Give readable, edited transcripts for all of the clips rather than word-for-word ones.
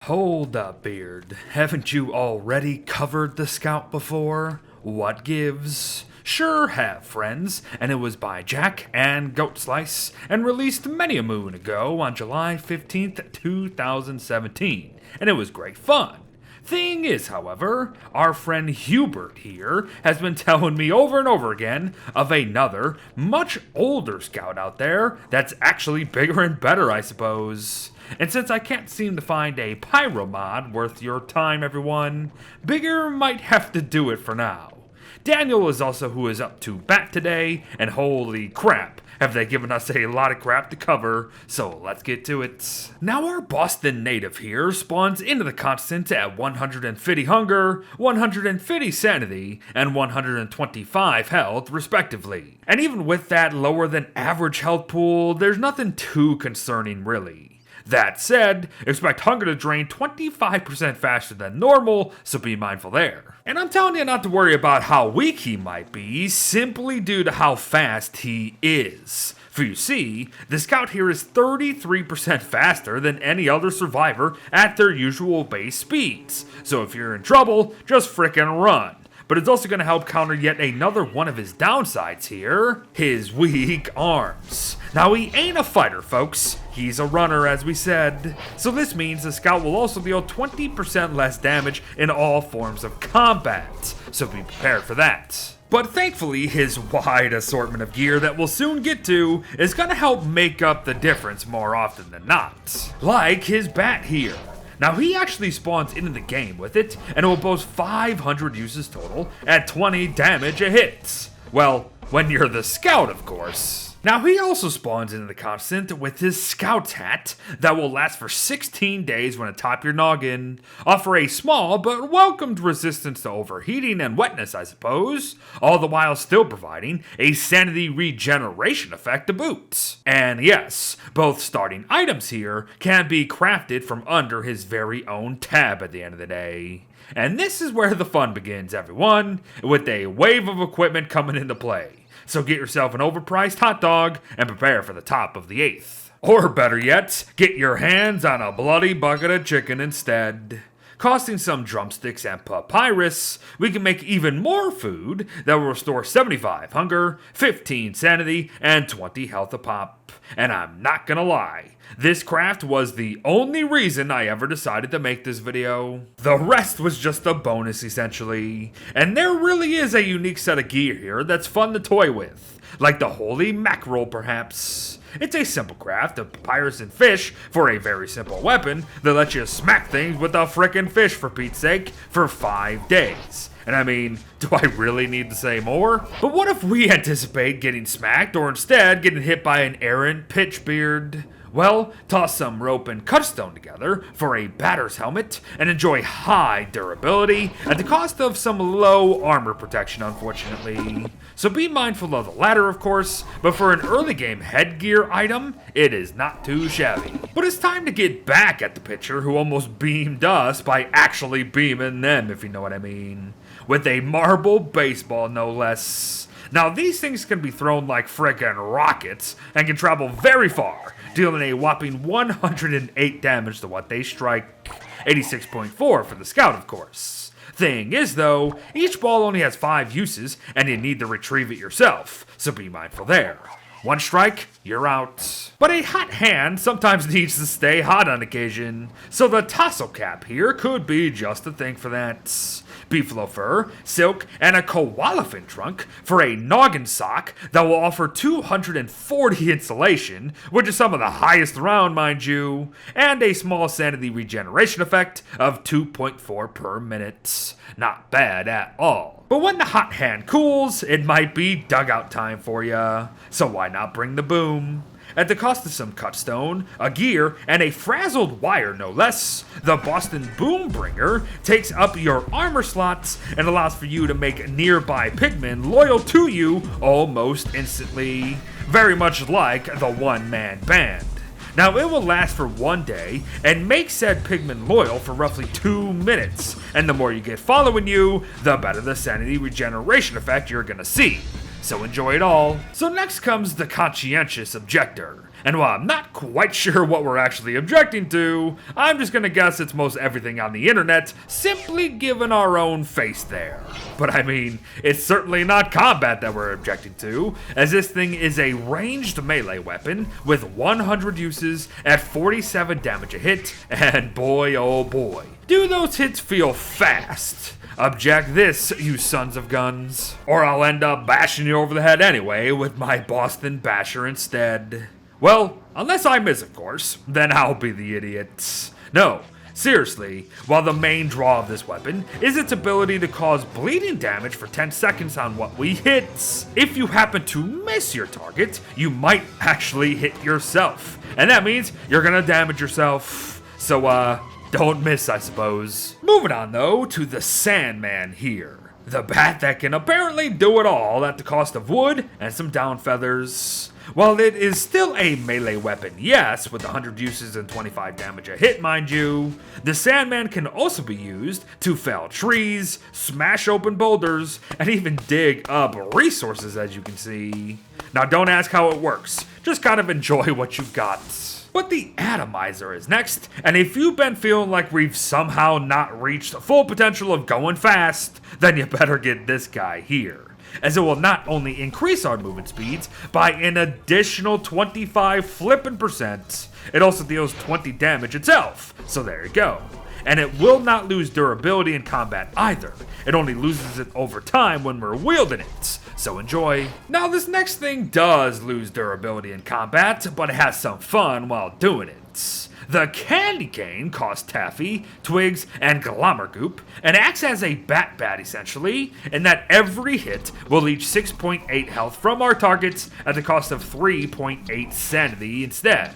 Hold up, Beard. Haven't you already covered the Scout before? What gives? Sure have, friends, and it was by Jack and Goat Slice, and released many a moon ago on July 15th, 2017, and it was great fun. Thing is, however, our friend Hubert here has been telling me over and over again of another, much older Scout out there that's actually bigger and better, I suppose. And since I can't seem to find a pyro mod worth your time, everyone, bigger might have to do it for now. Daniel is also who is up to bat today, and holy crap, have they given us a lot of crap to cover, so let's get to it. Now our Boston native here spawns into the continent at 150 hunger, 150 sanity, and 125 health respectively. And even with that lower than average health pool, there's nothing too concerning really. That said, expect hunger to drain 25% faster than normal, so be mindful there. And I'm telling you not to worry about how weak he might be, simply due to how fast he is. For you see, the Scout here is 33% faster than any other survivor at their usual base speeds. So if you're in trouble, just frickin' run. But it's also going to help counter yet another one of his downsides here, his weak arms. Now he ain't a fighter, folks, he's a runner as we said. So this means the Scout will also deal 20% less damage in all forms of combat, so be prepared for that. But thankfully, his wide assortment of gear that we'll soon get to is going to help make up the difference more often than not. Like his bat here. Now he actually spawns into the game with it, and it will boast 500 uses total at 20 damage a hit. Well, when you're the Scout, of course. Now he also spawns into the continent with his Scout's hat that will last for 16 days when atop your noggin, offer a small but welcomed resistance to overheating and wetness, I suppose, all the while still providing a sanity regeneration effect to boot. And yes, both starting items here can be crafted from under his very own tab at the end of the day. And this is where the fun begins, everyone, with a wave of equipment coming into play. So get yourself an overpriced hot dog and prepare for the top of the 8th. Or better yet, get your hands on a bloody bucket of chicken instead. Costing some drumsticks and papyrus, we can make even more food that will restore 75 hunger, 15 sanity, and 20 health a pop. And I'm not gonna lie, this craft was the only reason I ever decided to make this video. The rest was just a bonus essentially. And there really is a unique set of gear here that's fun to toy with, like the holy mackerel perhaps. It's a simple craft of papyrus and fish for a very simple weapon that lets you smack things with a frickin' fish for Pete's sake for 5 days. And I mean, do I really need to say more? But what if we anticipate getting smacked or instead getting hit by an errant pitchbeard? Well, toss some rope and cutstone together for a batter's helmet and enjoy high durability at the cost of some low armor protection, unfortunately. So be mindful of the latter, of course, but for an early game headgear item, it is not too shabby. But it's time to get back at the pitcher who almost beamed us by actually beaming them, if you know what I mean. With a marble baseball, no less. Now these things can be thrown like frickin' rockets and can travel very far, dealing a whopping 108 damage to what they strike. 86.4 for the Scout, of course. Thing is though, each ball only has 5 uses and you need to retrieve it yourself, so be mindful there. One strike, you're out. But a hot hand sometimes needs to stay hot on occasion, so the tassel cap here could be just the thing for that. Beefalo fur, silk, and a koala fin trunk for a noggin sock that will offer 240 insulation, which is some of the highest around, mind you, and a small sanity regeneration effect of 2.4 per minute. Not bad at all. But when the hot hand cools, it might be dugout time for ya, so why not bring the boom? At the cost of some cutstone, a gear, and a frazzled wire no less, the Boston Boom Bringer takes up your armor slots and allows for you to make nearby pigmen loyal to you almost instantly. Very much like the one-man band. Now it will last for 1 day and make said pigmen loyal for roughly 2 minutes, and the more you get following you, the better the sanity regeneration effect you're gonna see. so enjoy it all. So next comes the conscientious objector. And while I'm not quite sure what we're actually objecting to, I'm just gonna guess it's most everything on the internet, simply given our own face there. But I mean, it's certainly not combat that we're objecting to, as this thing is a ranged melee weapon with 100 uses at 47 damage a hit, and boy oh boy, do those hits feel fast. Object this, you sons of guns. Or I'll end up bashing you over the head anyway with my Boston Basher instead. Well, unless I miss, of course, then I'll be the idiot. No, seriously, while the main draw of this weapon is its ability to cause bleeding damage for 10 seconds on what we hit. If you happen to miss your target, you might actually hit yourself. And that means you're gonna damage yourself. So, don't miss, I suppose. Moving on, though, to the Sandman here. The bat that can apparently do it all at the cost of wood and some down feathers. While it is still a melee weapon, yes, with 100 uses and 25 damage a hit, mind you, the Sandman can also be used to fell trees, smash open boulders, and even dig up resources, as you can see. Now don't ask how it works, just kind of enjoy what you've got. But the Atomizer is next, and if you've been feeling like we've somehow not reached the full potential of going fast, then you better get this guy here, as it will not only increase our movement speeds by an additional 25 flippin' percent, it also deals 20 damage itself, so there you go. And it will not lose durability in combat either, it only loses it over time when we're wielding it, so enjoy. Now this next thing does lose durability in combat, but it has some fun while doing it. The Candy Cane costs Taffy, Twigs, and Glommergoop, and acts as a bat essentially, in that every hit will leech 6.8 health from our targets at the cost of 3.8 sanity instead.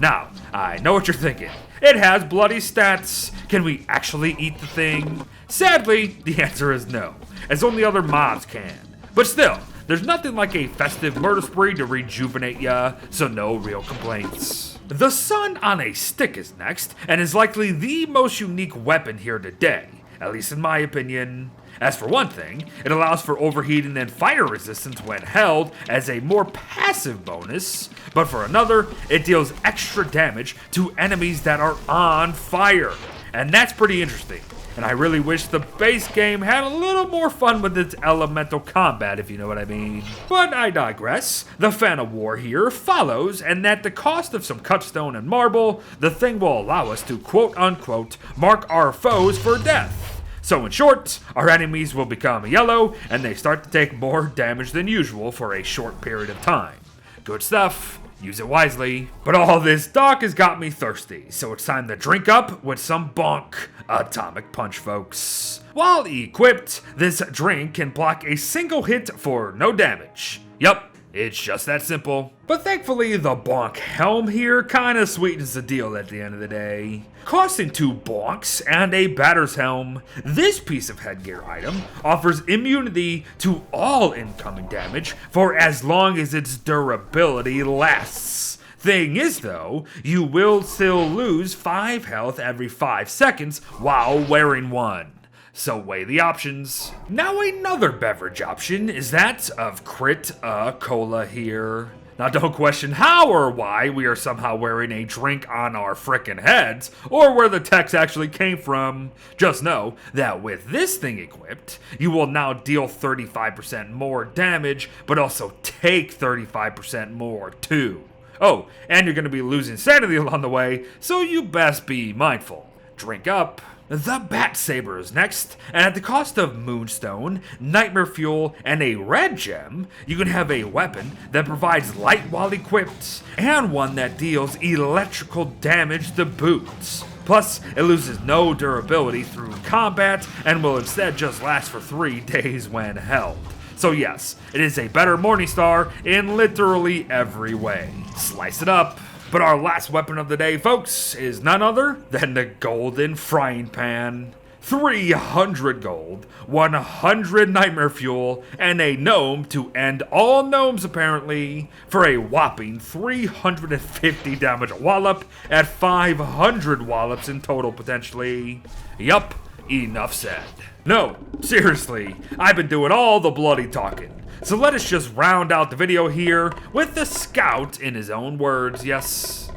Now, I know what you're thinking. It has bloody stats. Can we actually eat the thing? Sadly, the answer is no, as only other mobs can. But still, there's nothing like a festive murder spree to rejuvenate ya, so no real complaints. The Sun on a Stick is next, and is likely the most unique weapon here today, at least in my opinion. As for one thing, it allows for overheating and fire resistance when held as a more passive bonus, but for another, it deals extra damage to enemies that are on fire, and that's pretty interesting. And I really wish the base game had a little more fun with its elemental combat, if you know what I mean. But I digress. The Fan of War here follows, and at the cost of some cutstone and marble, the thing will allow us to quote-unquote mark our foes for death. So in short, our enemies will become yellow, and they start to take more damage than usual for a short period of time. Good stuff. Use it wisely. But all this talk has got me thirsty, so it's time to drink up with some Bonk Atomic Punch, folks. While equipped, this drink can block a single hit for no damage. Yup, it's just that simple. But thankfully, the Bonk helm here kinda sweetens the deal at the end of the day. Costing 2 bonks and a batter's helm, this piece of headgear item offers immunity to all incoming damage for as long as its durability lasts. Thing is though, you will still lose 5 health every 5 seconds while wearing one. So weigh the options. Now another beverage option is that of Crit Cola here. Now don't question how or why we are somehow wearing a drink on our frickin' heads, or where the text actually came from. Just know that with this thing equipped, you will now deal 35% more damage, but also take 35% more too. Oh, and you're gonna be losing sanity along the way, so you best be mindful. Drink up. The Bat Saber is next, and at the cost of Moonstone, Nightmare Fuel, and a red gem, you can have a weapon that provides light while equipped, and one that deals electrical damage to boots. Plus, it loses no durability through combat, and will instead just last for 3 days when held. So yes, it is a better Morningstar in literally every way. Slice it up. But our last weapon of the day, folks, is none other than the Golden Frying Pan. 300 gold, 100 Nightmare Fuel, and a gnome to end all gnomes apparently, for a whopping 350 damage a wallop at 500 wallops in total potentially. Yup, enough said. No, seriously, I've been doing all the bloody talking. So let us just round out the video here with the Scout in his own words, yes.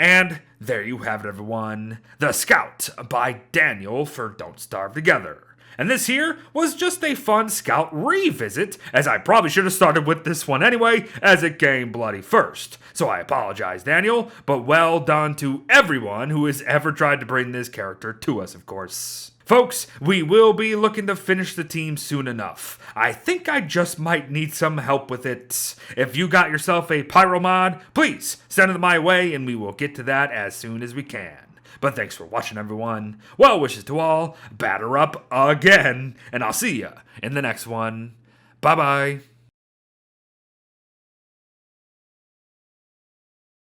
And there you have it, everyone. The Scout by Daniel for Don't Starve Together. And this here was just a fun Scout revisit, as I probably should have started with this one anyway, as it came bloody first. So I apologize, Daniel, but well done to everyone who has ever tried to bring this character to us, of course. Folks, we will be looking to finish the team soon enough. I think I just might need some help with it. If you got yourself a pyro mod, please send it my way and we will get to that as soon as we can. But thanks for watching, everyone. Well wishes to all. Batter up again. And I'll see ya in the next one. Bye-bye.